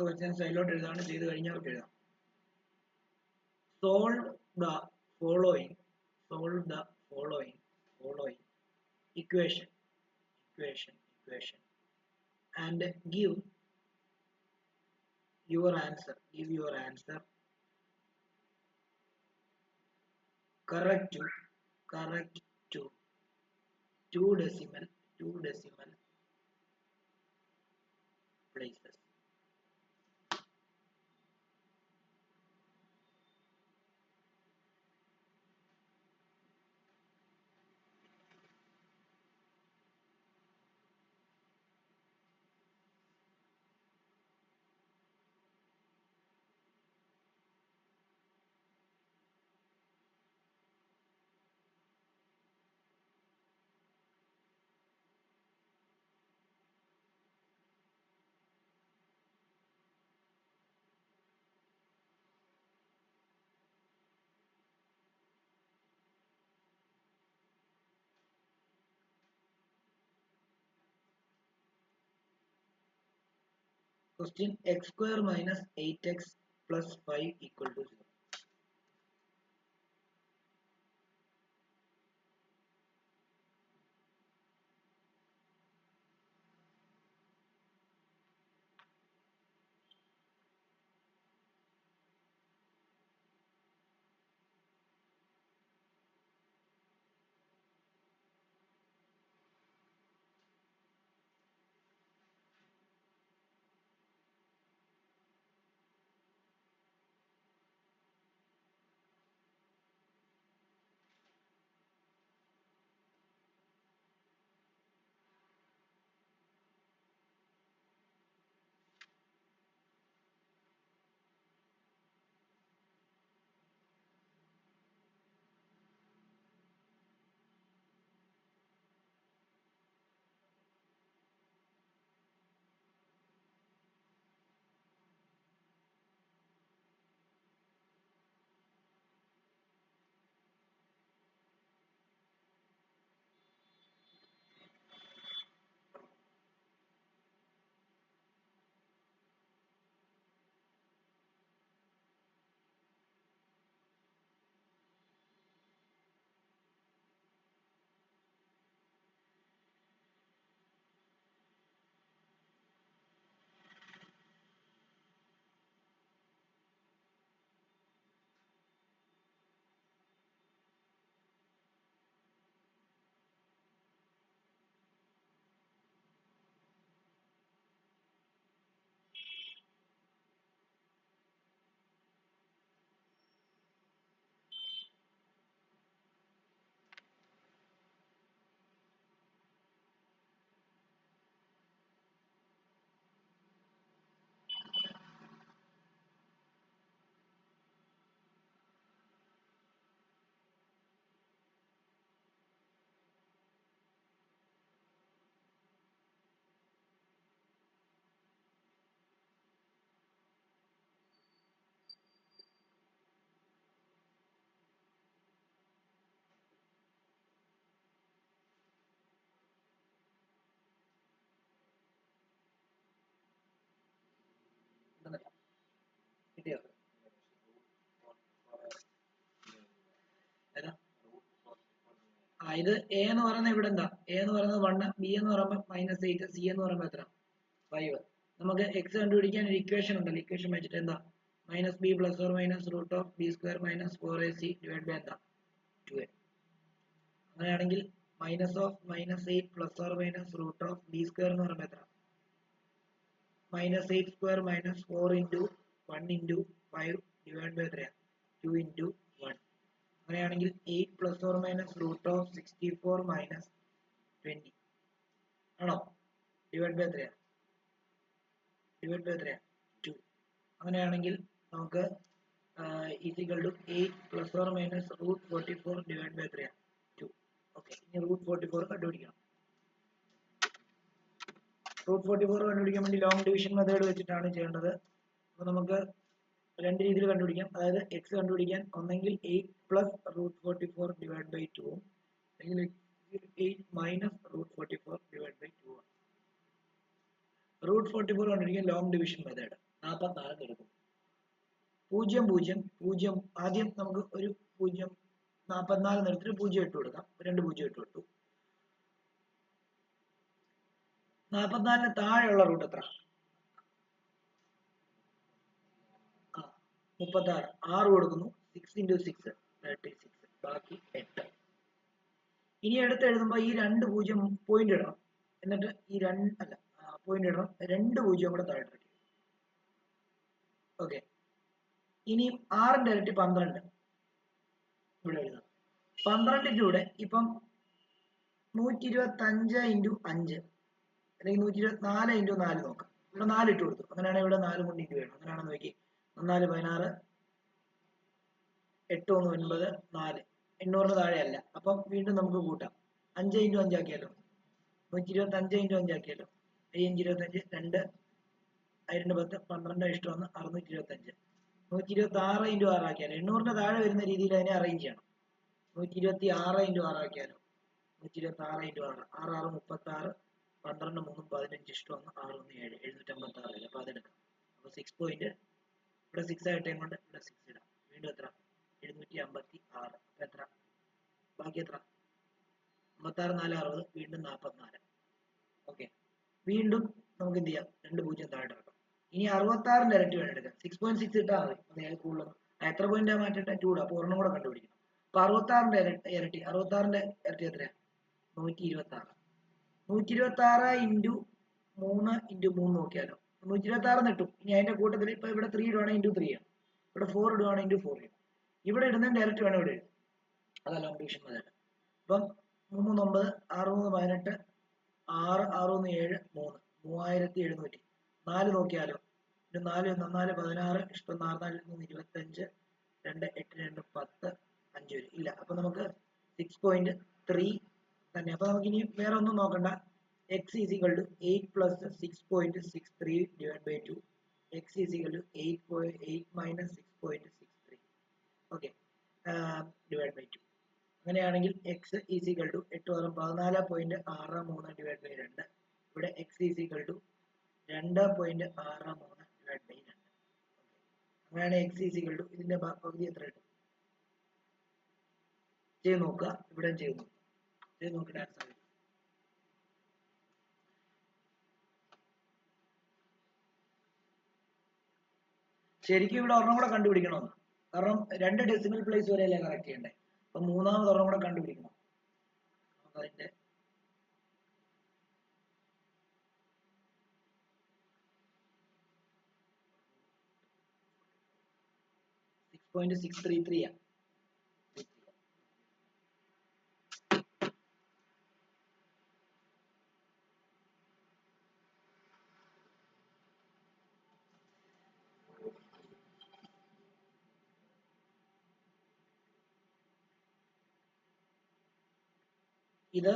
Speaker 1: ക്വസ്റ്റ്യൻ സൈഡിലോട്ട് എഴുതാണ്, ചെയ്ത് കഴിഞ്ഞവർക്ക് എഴുതാം. Solve the following equation and give your answer correct to two decimal places. Question: x square minus 8x plus 5 equal to 0. കിട്ടിയോ? ഇത് എ എന്ന് പറയുന്നത് ഇവിടെ എന്താ? എ എന്ന് പറയുന്നത് 1, ബി എന്ന് പറയുമ്പോൾ -8, സി എന്ന് പറയുമ്പോൾ എത്ര? 5. നമുക്ക് എക്സ് കണ്ടുപിടിക്കാൻ ഒരു ഇക്വേഷൻ ഉണ്ടല്ലോ. ഇക്വേഷൻ വെച്ചിട്ട് എന്താ? -b + or -√b² - 4ac divide by എന്താ? 2a. അങ്ങനെയാണെങ്കിൽ -8 + or -√b² എന്ന് പറയുമ്പോൾ എത്ര? -8² - 4 × 1 × 5 ഡിവൈഡ് ബൈ എത്രയാ? 2 × 1. അങ്ങനെയാണെങ്കിൽ 8 + or -√64 - 20 ആണോ? ഡിവൈഡ് ബൈ എത്രയാ? 2. അങ്ങനെയാണെങ്കിൽ നമുക്ക് equal to 8 + or -√44 divide by എത്രയാ? 2. ഓക്കെ, ഇനി √44 കണ്ടുപിടിക്കണം. √44 കണ്ടുപിടിക്കാൻ വേണ്ടി ലോങ് ഡിവിഷൻ മെത്തേഡ് വെച്ചിട്ടാണ് ചെയ്യേണ്ടത്. അപ്പോൾ നമുക്ക് രണ്ട് രീതിയിൽ കണ്ടുപിടിക്കാം. അതായത് x കണ്ടുപിടിക്കാൻ ഒന്നെങ്കിൽ 8 + √44 ഡിവൈഡ് ബൈ 2 അല്ലെങ്കിൽ 8 - √44 ഡിവൈഡ് ബൈ 2. √44 കണ്ടുപിടിക്കാൻ ലോങ് ഡിവിഷൻ മെത്തേഡ്. 44 എടുക്കും. 0 0 0 ആദ്യം നമുക്ക് ഒരു 0 44 എടുത്തിട്ട് 0 ഇട്ട് കൊടുക്കാം. 2 0 ഇട്ട് കൊടുത്തു. 44 താഴെയുള്ള റൂട്ട് എത്ര? 36. 6 കൊടുക്കുന്നു. 6 into 6 36. ബാക്കി 8. ഇനി എടുത്ത് എഴുതുമ്പോൾ ഈ 2 0 പോയിന്റ് ഇടണം. എന്നിട്ട് ഈ പോയിന്റ് ഇടണം. 2 0 കൂടെ താഴെ ഇട്ടു. ഓക്കെ. ഇനി 6ന്റെ ഇരട്ടി 12 ഇവിടെ എഴുതാം. 12ന്റെ കൂടെ ഇപ്പം 125 into 5 അല്ലെങ്കിൽ 124 into 4 നോക്കാം. ഇവിടെ 4 ഇട്ട് കൊടുത്തു. അങ്ങനെയാണെങ്കിൽ ഇവിടെ 4 കൊണ്ട് ഇൻറ്റു വേണം. അങ്ങനെയാണെന്ന് നോക്കി. 4 16 8 1 9 4 800 താഴെയല്ല. അപ്പം വീണ്ടും നമുക്ക് കൂട്ടാം. 5 into 5 ആക്കിയാലോ? 125 into 5 ആക്കിയാലോ? 5 25 2 2 10 12 ഇഷ്ടമാണ് 625. 126 into 6 ആക്കിയാലോ? 800 താഴെ വരുന്ന രീതിയിൽ അതിനെ അറേഞ്ച് ചെയ്യണം. 126 into 6 ആക്കിയാലോ? 126 into 6 6 6 36 12 3 15 ഇഷ്ടമാണ് 6 1 7 756. അപ്പോൾ അതെടുക്കാം. അപ്പോൾ 6 പോയിന്റ് ഇവിടെ 6 ആയിട്ട് കൊണ്ട് ഇവിടെ 6 ഇടാം. വീണ്ടും എത്ര? 756. അപ്പോൾ എത്ര? ബാക്കി എത്ര? 56 4 60. വീണ്ടും 44. ഓക്കെ. വീണ്ടും നമുക്ക് എന്ത് ചെയ്യാം? 2 0 താഴെ ഇറക്കാം. ഇനി 66ന്റെ ഇരട്ടി വേണം എടുക്കാം. 6.6 ഇട്ടാൽ മതി. അത് കൂടുതൽ എത്ര പോയിന്റാ മാറ്റിട്ട്? 2. അപ്പോൾ ഒരെണ്ണം കൂടെ കണ്ടുപിടിക്കണം. അപ്പൊ 66ന്റെ ഇരട്ടി 66ന്റെ ഇരട്ടി എത്രയാണ്? 126. 126 into 3 into 3 നോക്കിയാലോ? 126 കിട്ടും. ഇനി അതിന്റെ കൂട്ടത്തിൽ ഇപ്പൊ ഇവിടെ 3 ഇടുവാണെങ്കിൽ into 3 ആണ്. ഇവിടെ 4 ഇടുവാണെങ്കിൽ into 4 ആണ്. ഇവിടെ ഇടുന്നതിന്റെ ഇരട്ടി വേണം ഇവിടെ എഴുതാൻ. അതാ ലോങ് ഡിവിഷൻ മെത്തേഡ്. അപ്പം 3 9 6 3 18 6 6 1 7 3 3700. 4 നോക്കിയാലോ? 4 4 16 ഇഷ്ടം 4 4 25 2 8 2 10 5 വരും. ഇല്ല. അപ്പൊ നമുക്ക് 6.3 തന്നെ. അപ്പൊ നമുക്ക് ഇനി വേറെ ഒന്നും നോക്കണ്ട. x is equal to 8 plus 6.63 divided by 2. x is equal to 8 minus 6.63. Okay. Divide by 2. അങ്ങനെയാണെങ്കിൽ x is equal to 8 14.63 divided by 2. ഇവിടെ x is equal to 2.63 divided by 2. അങ്ങനെയാണ് x is equal to ഇതിന്റെ പകുതി എത്ര കിട്ടും? ചെയ്ത് നോക്കുക. ഇവിടെ ചെയ്ത് നോക്കുക. ചെയ്ത് നോക്കിയിട്ട് ആൻസർ കിട്ടും. ശരിക്കും ഇവിടെ ഒരെണ്ണം കൂടെ കണ്ടുപിടിക്കണമെന്ന്. കാരണം 2 ഡെസിമൽ പ്ലേസ് വരെയല്ലേ കറക്റ്റ് ചെയ്യണ്ടേ. അപ്പൊ മൂന്നാമത് ഒരെണ്ണം കൂടെ കണ്ടുപിടിക്കണം. നമുക്ക് അതിന്റെ 6.633 ആണ്. ഇത്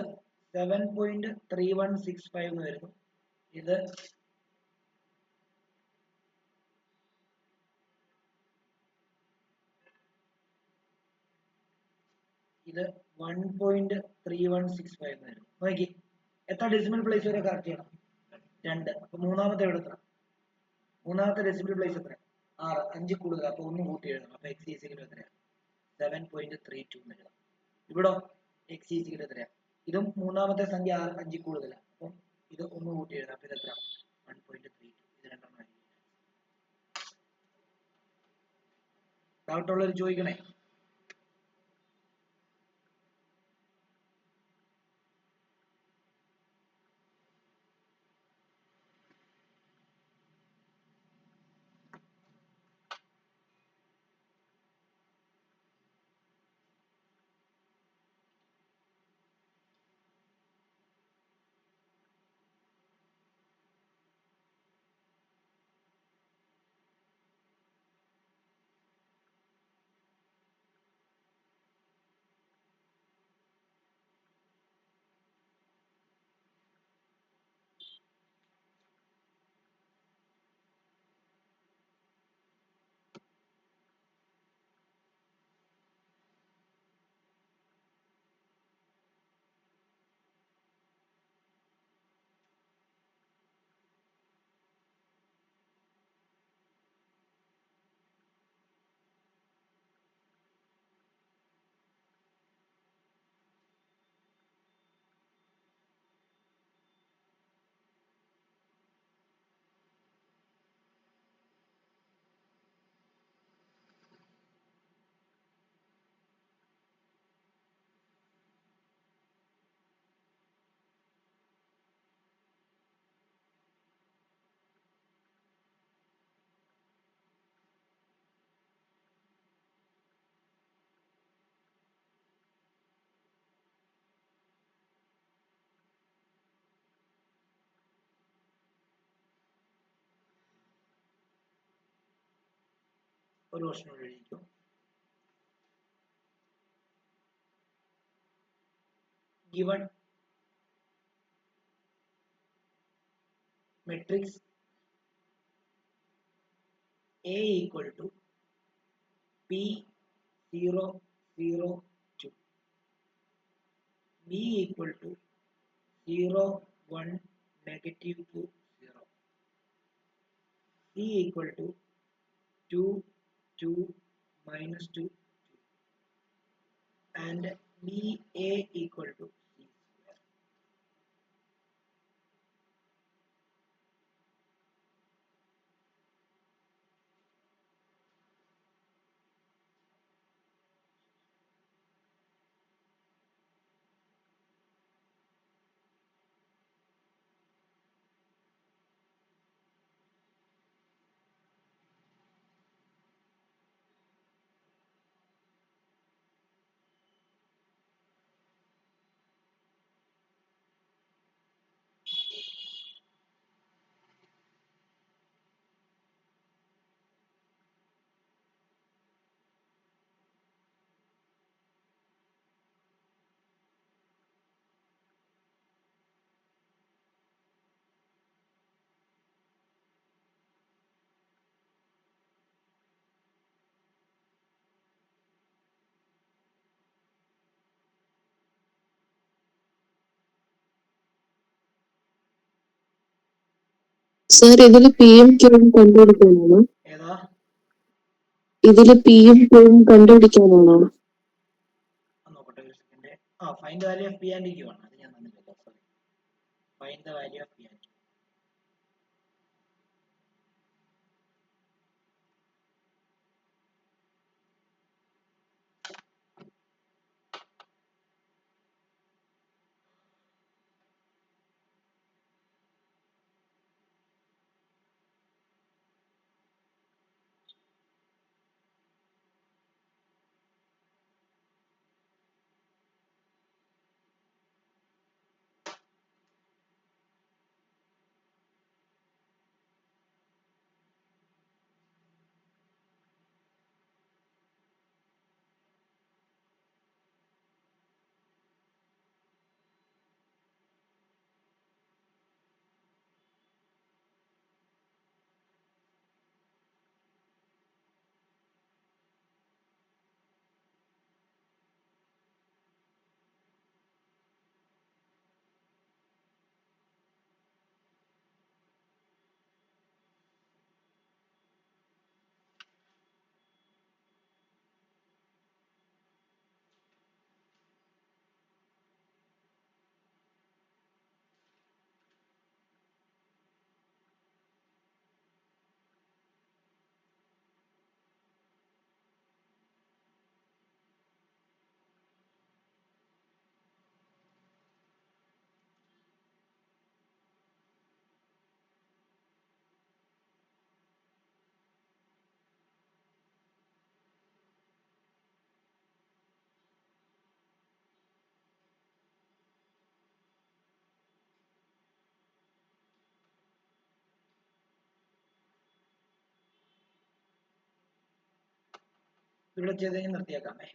Speaker 1: 7.3165 എന്ന് വരുന്നു. ഇത് ഇത് 1.3165 എന്ന് വരുന്നു. നോക്കി എത്ര ഡെസിമൽ പ്ലേസ് വരെ കറക്റ്റ് ചെയ്യണം? 2. അപ്പൊ മൂന്നാമത്തെ എവിടെ എത്ര? മൂന്നാമത്തെ ഡെസിമൽ പ്ലേസ് എത്ര? 6. 5 കൂടുതൽ. അപ്പൊ 1 കൂട്ടി എഴുതണം. അപ്പൊ x is equal to എത്രയാണ്? 7.32 എന്ന് എഴുതാം. ഇവിടെ x is equal to എത്രയാണ്? ഇതും മൂന്നാമത്തെ സംഖ്യ 5 കൂടുതലാണ്. അപ്പം ഇത് 1 കൂട്ടി എഴുതാം. അപ്പൊ ഇത് എത്ര? 1.32. ഇത് രണ്ടെണ്ണം ആയിരിക്കും. ഡൗട്ട് ഉള്ളവർ ചോദിക്കണേ. ഒരു ക്വസ്റ്റ്യൻ കൂടി എഴുതിക്കും. Given matrix A equal to P0, 0, 2, B equal to 0, 1, negative 2, 0, C equal to 2, 2, minus 2, 2, and BA equal to C square.
Speaker 3: Sir ഇതില് പിയും ക്യൂവും കണ്ടുപിടിക്കാനാണോ?
Speaker 1: ഏതാ?
Speaker 3: ഇതില് പിയും ക്യൂവും കണ്ടുപിടിക്കാനാണോ?
Speaker 1: നോക്കട്ടെ ഒരു second. Find value of P and Q ആണ്. അത് ഞാൻ തന്നില്ലല്ലോ, sorry. Find the value of P and Q. ഇവിടെ ചെയ്തെങ്കിൽ നിർത്തിയേക്കാമേ.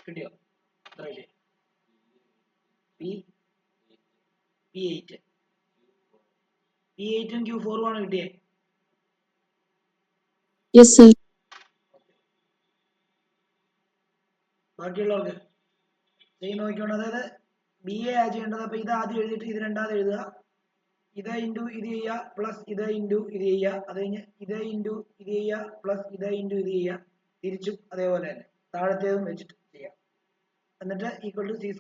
Speaker 1: കിട്ടിയോ? എത്ര കിട്ടി? P8 P8 Q4 ആണ് കിട്ടിയേ.
Speaker 3: Yes sir.
Speaker 1: ബാക്കിയുള്ളവർക്ക് ചെയ്ത് നോക്കിക്കോണം. അതായത് BA ആഡ് ചെയ്യേണ്ടത്. അപ്പൊ ഇത് ആദ്യം എഴുതിയിട്ട് ഇത് രണ്ടാമത് എഴുതുക. ഇത് ഇൻറ്റു ഇത് ചെയ്യുക പ്ലസ് ഇത് ഇൻറ്റു ഇത് ചെയ്യുക. അത് കഴിഞ്ഞ് ഇത് ഇൻറ്റു ഇത് ചെയ്യുക പ്ലസ് ഇത് ഇൻറ്റു ഇത് ചെയ്യുക. തിരിച്ചും അതേപോലെ തന്നെ താഴത്തേതും വെച്ചിട്ട് ചെയ്യാം. എന്നിട്ട് ഈക്വൽ ടു സി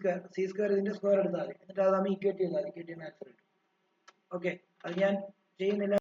Speaker 1: സ്ക്വയർ ഇതിന്റെ സ്ക്വയർ എടുത്താൽ മതി. എന്നിട്ട് അത് നമ്മൾ ഈക്വേറ്റ് ചെയ്താൽ മതി. ഈക്വേറ്റ് ചെയ്യുന്ന ആൻസർ കിട്ടും. ഓക്കെ, അത് ഞാൻ ചെയ്യുന്നില്ല.